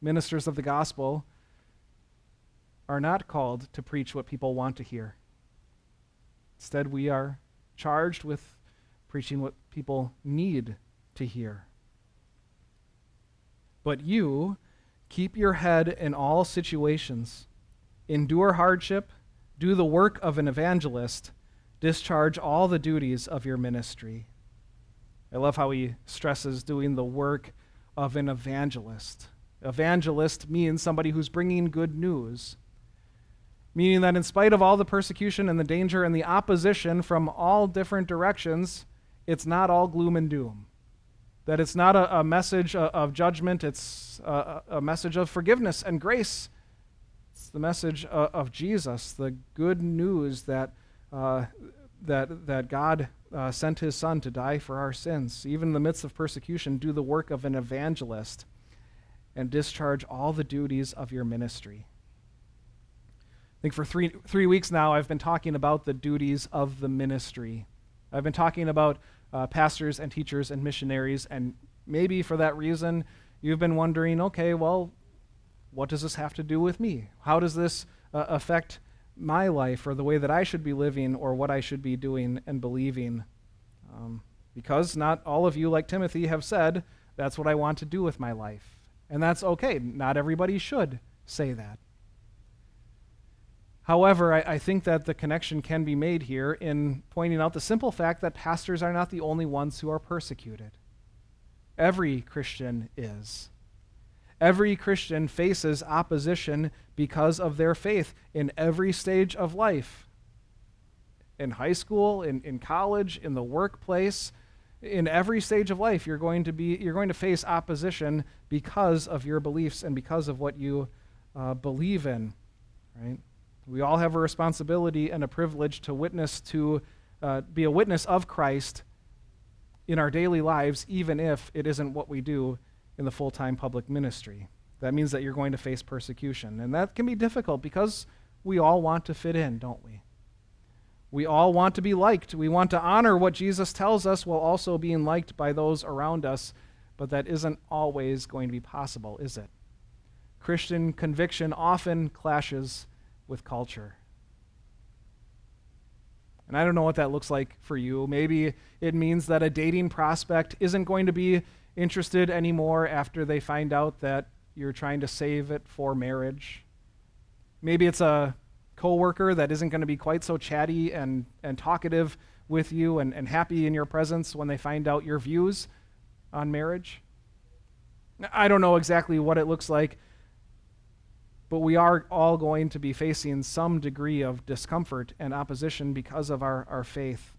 ministers of the gospel are not called to preach what people want to hear. Instead, we are charged with preaching what people need to hear. But you keep your head in all situations. Endure hardship, do the work of an evangelist, discharge all the duties of your ministry. I love how he stresses doing the work of an evangelist. Evangelist means somebody who's bringing good news, meaning that in spite of all the persecution and the danger and the opposition from all different directions, it's not all gloom and doom. That it's not a message of judgment, it's a message of forgiveness and grace. It's the message of Jesus, the good news that God sent his Son to die for our sins. Even in the midst of persecution, do the work of an evangelist and discharge all the duties of your ministry. I think for three weeks now, I've been talking about the duties of the ministry. I've been talking about pastors and teachers and missionaries, and maybe for that reason, you've been wondering, okay, well, what does this have to do with me? How does this affect my life or the way that I should be living or what I should be doing and believing? Because not all of you, like Timothy, have said, that's what I want to do with my life. And that's okay. Not everybody should say that. However, I think that the connection can be made here in pointing out the simple fact that pastors are not the only ones who are persecuted. Every Christian is. Every Christian faces opposition because of their faith in every stage of life. In high school, in college, in the workplace, in every stage of life, you're going to face opposition because of your beliefs and because of what you believe in, right? We all have a responsibility and a privilege to be a witness of Christ in our daily lives, even if it isn't what we do in the full-time public ministry. That means that you're going to face persecution. And that can be difficult because we all want to fit in, don't we? We all want to be liked. We want to honor what Jesus tells us while also being liked by those around us, but that isn't always going to be possible, is it? Christian conviction often clashes with culture. And I don't know what that looks like for you. Maybe it means that a dating prospect isn't going to be interested anymore after they find out that you're trying to save it for marriage. Maybe it's a coworker that isn't going to be quite so chatty and talkative with you and happy in your presence when they find out your views on marriage. I don't know exactly what it looks like, but we are all going to be facing some degree of discomfort and opposition because of our faith.